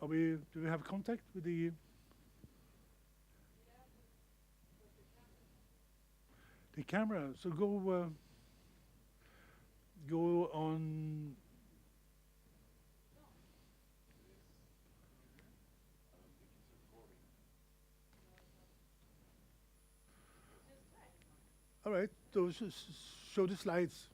Do we have contact with the camera? So go on. All right, so show the slides.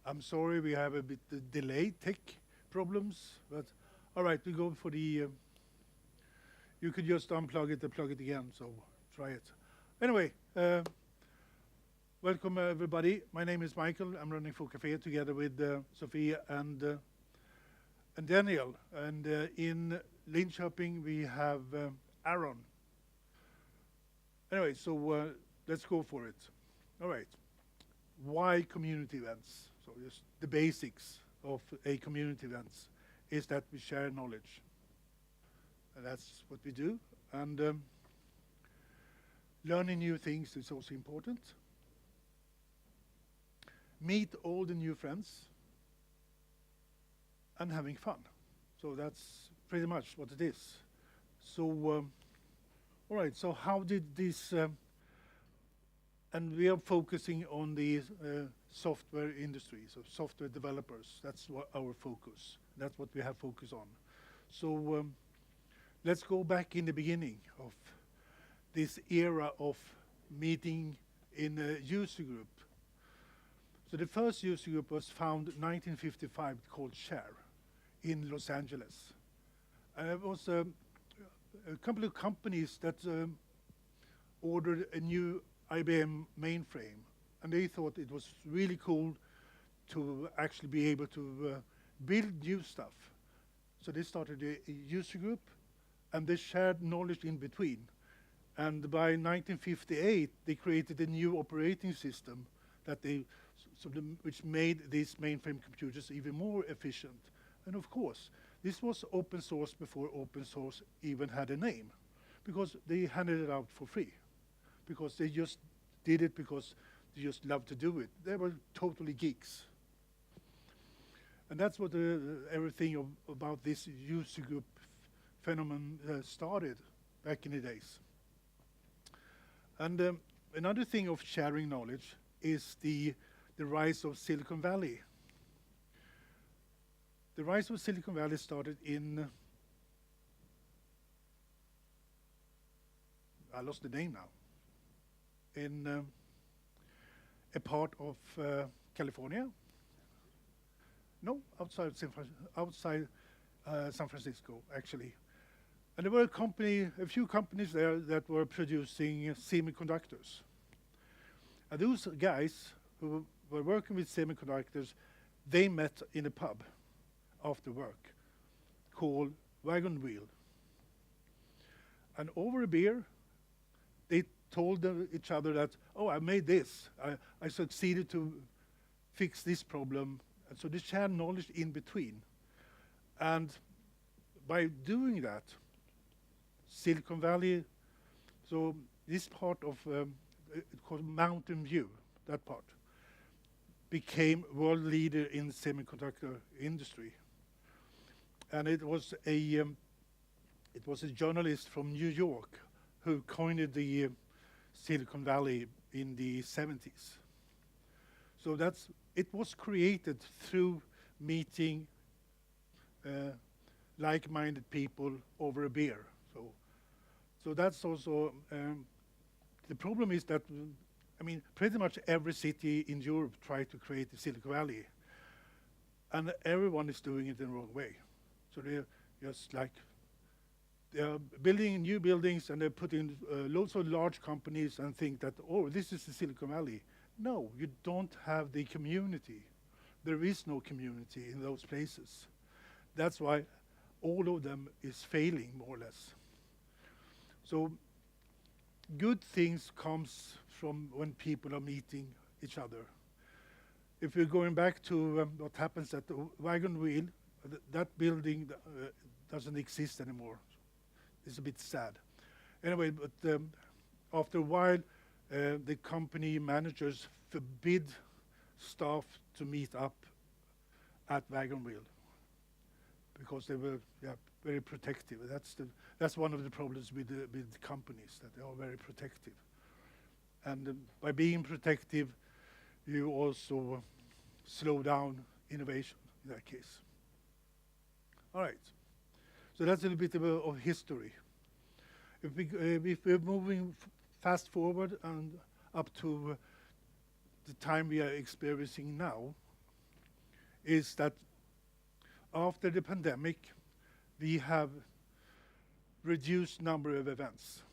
I'm sorry, we have a bit delayed tech problems, but all right, we go for the. You could just unplug it and plug it again, so try it. Anyway, welcome everybody. My name is Michael. I'm running Foo Café together with Sophia and Daniel. And in Linköping we have Aaron. Anyway, so let's go for it. All right. Why community events? So just the basics of a community events is that we share knowledge. And that's what we do. And learning new things is also important. Meet all the new friends and having fun. So that's pretty much what it is. So, all right, so how did this, and we are focusing on the software industry, so software developers, that's what our focus, that's what we have focus on. So let's go back in the beginning of this era of meeting in a user group. So the first user group was founded in 1955 called Share in Los Angeles. And it was a couple of companies that ordered a new IBM mainframe. And they thought it was really cool to actually be able to build new stuff. So they started a user group and they shared knowledge in between. And by 1958, they created a new operating system that which made these mainframe computers even more efficient. And of course, this was open source before open source even had a name, because they handed it out for free, because they just did it because they just loved to do it. They were totally geeks. And that's what everything about this user group phenomenon started back in the days. And another thing of sharing knowledge is the rise of Silicon Valley. The rise of Silicon Valley started in, I lost the name now, in a part of California. No, outside San Francisco, actually. And there were a few companies there that were producing semiconductors. And those guys who were working with semiconductors, they met in a pub after work called Wagon Wheel. And over a beer, they told each other that, oh, I made this. I succeeded to fix this problem. And so they shared knowledge in between. And by doing that, Silicon Valley, so this part of, it's called Mountain View, that part, became world leader in semiconductor industry. And it was a journalist from New York who coined the Silicon Valley in the 70s. So it was created through meeting like-minded people over a beer. So that's also, the problem is that, I mean, pretty much every city in Europe tried to create the Silicon Valley, and everyone is doing it in the wrong way. So they're just like, they're building new buildings and they're putting loads of large companies and think that, oh, this is the Silicon Valley. No, you don't have the community. There is no community in those places. That's why all of them is failing, more or less. So good things comes from when people are meeting each other. If we're going back to what happens at the Wagon Wheel, that building doesn't exist anymore. it's a bit sad. Anyway, but after a while, the company managers forbid staff to meet up at Wagon Wheel because they were very protective. That's one of the problems with the companies, that they are very protective. And by being protective, you also slow down innovation in that case. All right. So that's a little bit of history. If we're moving fast forward and up to the time we are experiencing now, is that after the pandemic, we have reduced number of events.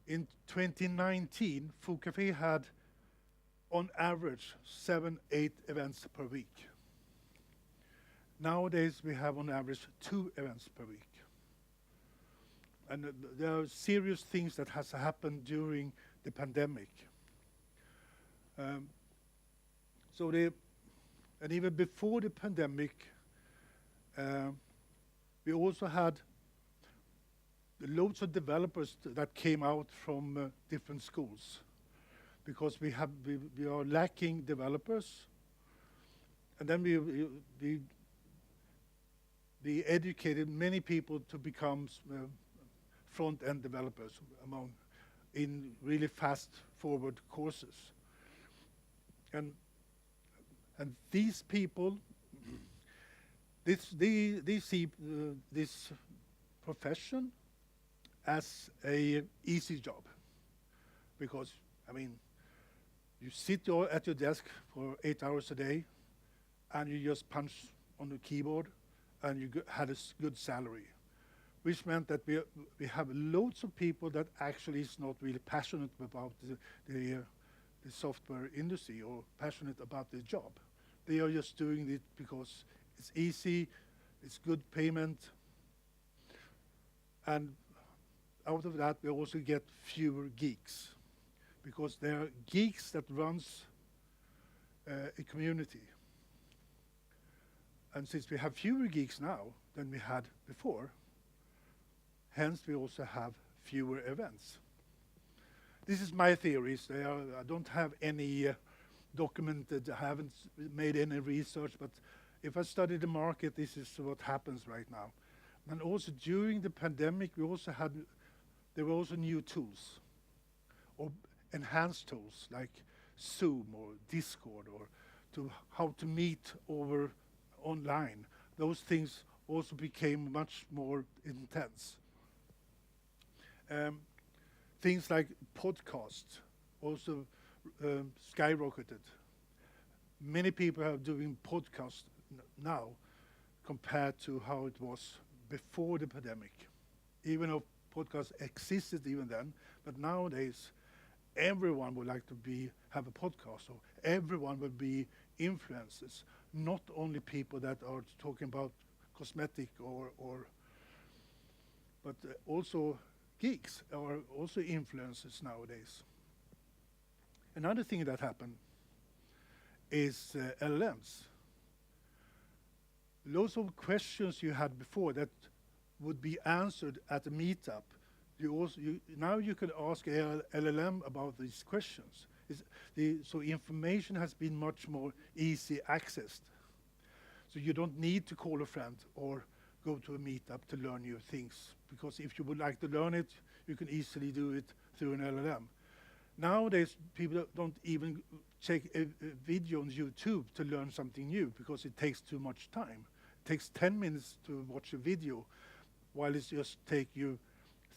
In 2019, Foo Café had, on average, 7-8 events per week. Nowadays, we have on average 2 events per week. And there are serious things that has happened during the pandemic. And even before the pandemic, we also had loads of developers that came out from different schools, because we are lacking developers, and then we educated many people to become front-end developers in really fast-forward courses. And these people, they see this profession as a easy job, because, I mean, you sit at your desk for 8 hours a day, and you just punch on the keyboard, and you had a good salary, which meant that we have loads of people that actually is not really passionate about the software industry or passionate about the job. They are just doing it because it's easy, it's good payment, and out of that we also get fewer geeks, because there are geeks that runs a community. And since we have fewer geeks now than we had before, hence we also have fewer events. This is my theories. I don't have any documented, I haven't made any research, but if I study the market, this is what happens right now. And also during the pandemic, there were also new tools, or enhanced tools like Zoom or Discord, or how to meet over online. Those things also became much more intense. Things like podcasts also skyrocketed. Many people are doing podcasts now compared to how it was before the pandemic. Even though podcasts existed even then, but nowadays everyone would like to have a podcast, so everyone will be influencers, not only people that are talking about cosmetic but also geeks are also influencers nowadays. Another thing that happened is LLMs. Lots of questions you had before that would be answered at a meetup. Now you can ask LLM about these questions. So information has been much more easy accessed. So you don't need to call a friend or go to a meetup to learn new things, because if you would like to learn it, you can easily do it through an LLM. Nowadays, people don't even check a video on YouTube to learn something new, because it takes too much time. It takes 10 minutes to watch a video, while it just takes you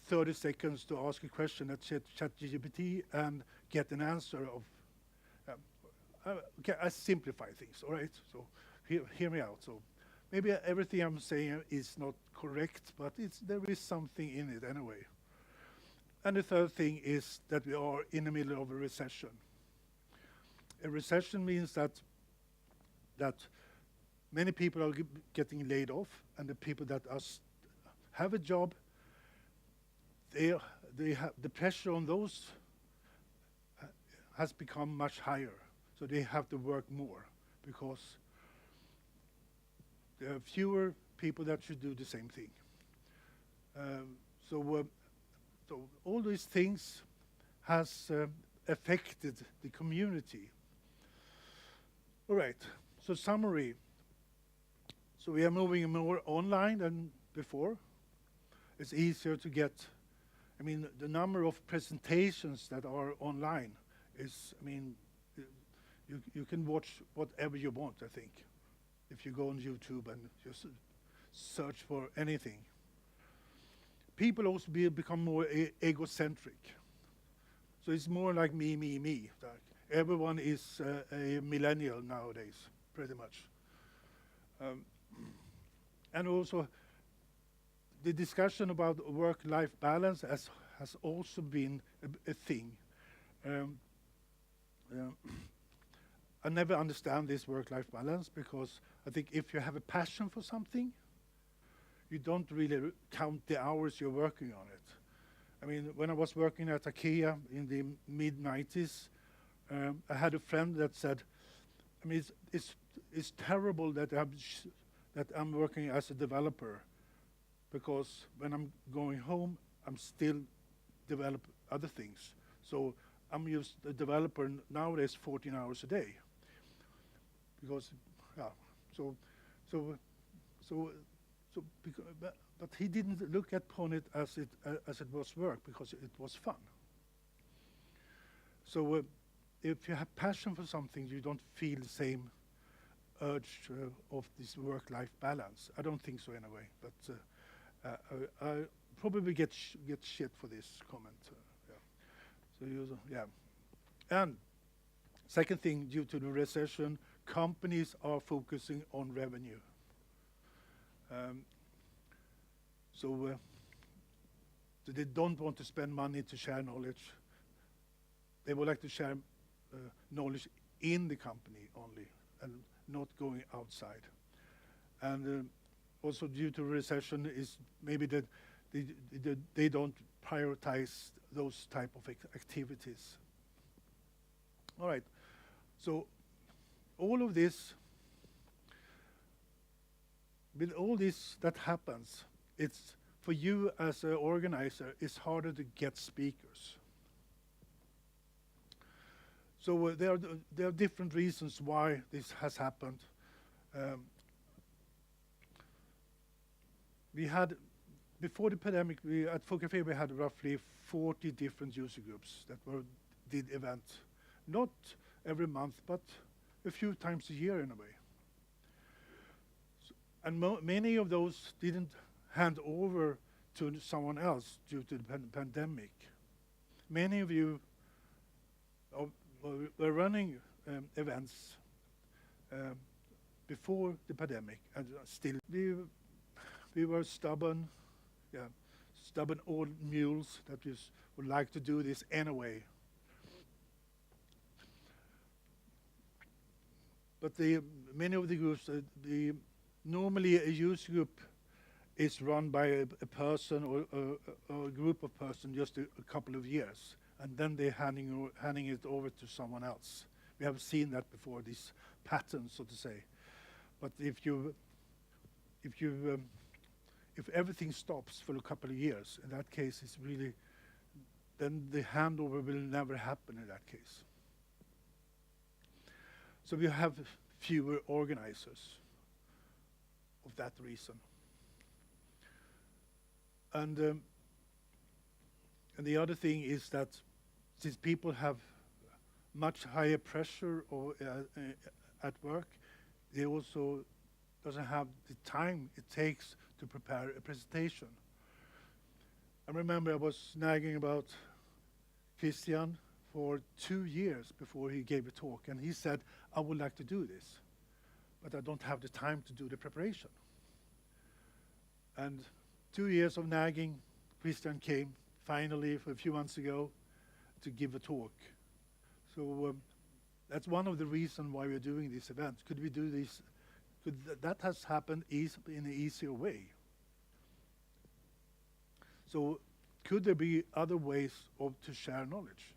30 seconds to ask a question at ChatGPT and get an answer of. Okay, I simplify things, all right? So hear me out. So maybe everything I'm saying is not correct, but there is something in it anyway. And the third thing is that we are in the middle of a recession. A recession means that many people are getting laid off, and the people that have a job, they have the pressure on those has become much higher. So they have to work more, because there are fewer people that should do the same thing. Um, so, uh, so all these things has affected the community. All right. So summary. So we are moving more online than before. It's easier to get. I mean, the number of presentations that are online is. I mean, you can watch whatever you want. I think, if you go on YouTube and just search for anything. People also become more egocentric. So it's more like me, me, me. Like everyone is a millennial nowadays, pretty much. Um, and also, the discussion about work-life balance has also been a thing. Um, uh, I never understand this work-life balance because I think if you have a passion for something, you don't really count the hours you're working on it. I mean, when I was working at IKEA in the mid-90s, I had a friend that said, I mean, it's terrible that I'm working as a developer, because when I'm going home, I'm still develop other things. So I'm just a developer nowadays 14 hours a day. Because, yeah, so, so, so, but he didn't look upon it as it was work, because it was fun. So if you have passion for something, you don't feel the same urge of this work-life balance. I don't think so anyway, but I probably get shit for this comment. Yeah. So yeah. And second thing, due to the recession, companies are focusing on revenue. So they don't want to spend money to share knowledge. They would like to share knowledge in the company only, and not going outside. And also due to recession is maybe that they don't prioritize those type of activities. All right. So all of this, with all this that happens, it's for you as an organizer, it's harder to get speakers. So there are different reasons why this has happened. We had, before the pandemic, at Foo Café we had roughly 40 different user groups that did events. Not every month, but a few times a year in a way. So, and many of those didn't hand over to someone else due to the pandemic. Many of you were running events before the pandemic, and still we were stubborn, stubborn old mules that just would like to do this anyway. But many of the groups, normally a user group is run by a person or a group of persons just a couple of years, and then they're handing it over to someone else. We have seen that before, this pattern, so to say. But if everything stops for a couple of years, in that case, it's really, then the handover will never happen in that case. So we have fewer organizers of that reason. And the other thing is that since people have much higher pressure at work, they also doesn't have the time it takes to prepare a presentation. I remember I was nagging about Christian for 2 years before he gave a talk, and he said, I would like to do this, but I don't have the time to do the preparation. And 2 years of nagging, Christian came finally for a few months ago to give a talk. So that's one of the reasons why we're doing this event. Could we do this? That has happened in an easier way. So could there be other ways to share knowledge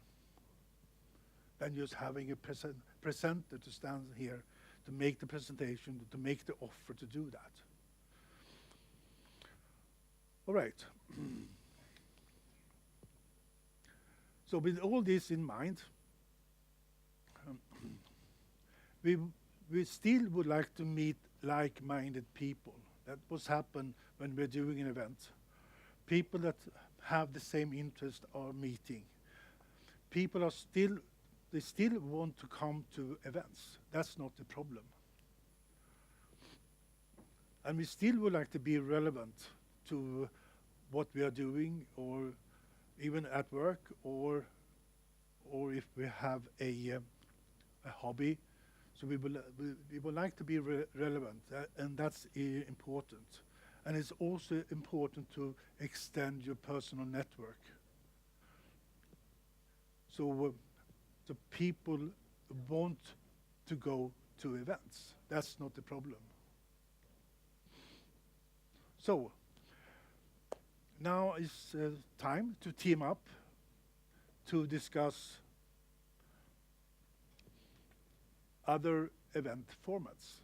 than just having a presenter to stand here to make the presentation, to make the offer to do that? All right. So with all this in mind, um, we we still would like to meet like-minded people. That was happen when we're doing an event. People that have the same interest are meeting. People are still, they still want to come to events. That's not the problem. And we still would like to be relevant to what we are doing, or even at work, or if we have a hobby. So we would like to be relevant, and that's important. And it's also important to extend your personal network. So the people want to go to events. That's not the problem. So now is time to team up to discuss other event formats.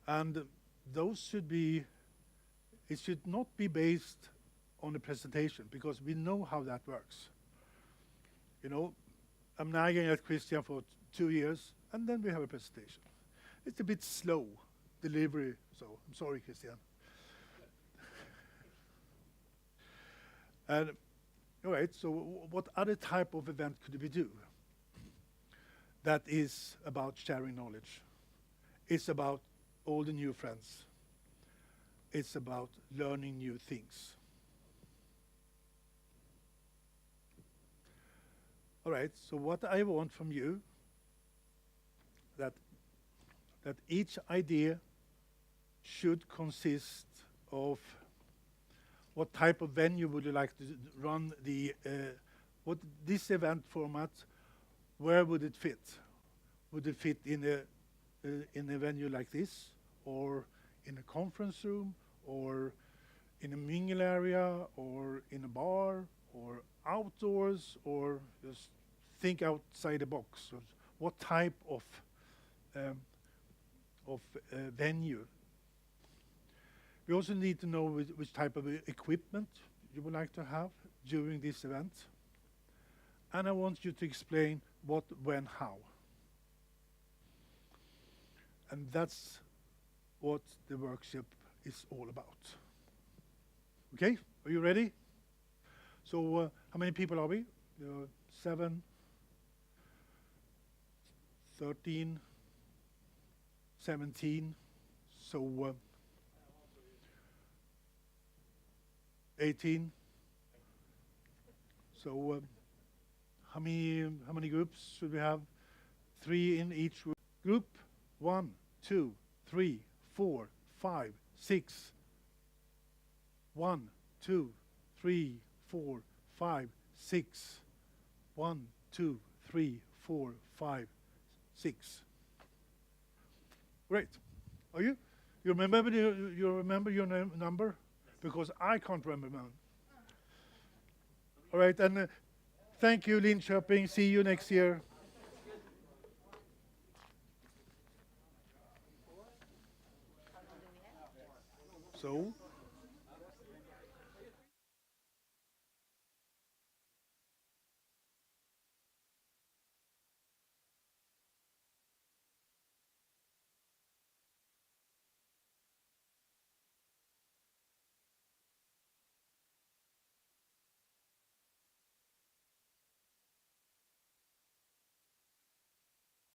And those should be, it should not be based on a presentation, because we know how that works. You know, I'm nagging at Christian for 2 years, and then we have a presentation. It's a bit slow delivery, so I'm sorry, Christian. And all right, so what other type of event could we do that is about sharing knowledge? It's about all the new friends. It's about learning new things. All right, so what I want from you, that each idea should consist of what type of venue would you like to run the, what this event format, where would it fit? Would it fit in a venue like this, or in a conference room, or in a mingle area, or in a bar, or outdoors, or just think outside the box? So what type of venue? We also need to know which type of equipment you would like to have during this event. And I want you to explain what, when, how. And that's what the workshop is all about. Okay, are you ready? So how many people are we? 7, 13, 17, so 18. So how many groups should we have? 3 in each group. 1, 2, 3, 4, 5, 6. 1, 2, 3, 4, 5, 6. 1, 2, 3, 4, 5, 6. Great. Are you? You remember your number? Because I can't remember mine. All right, and thank you, Linköping. See you next year. So.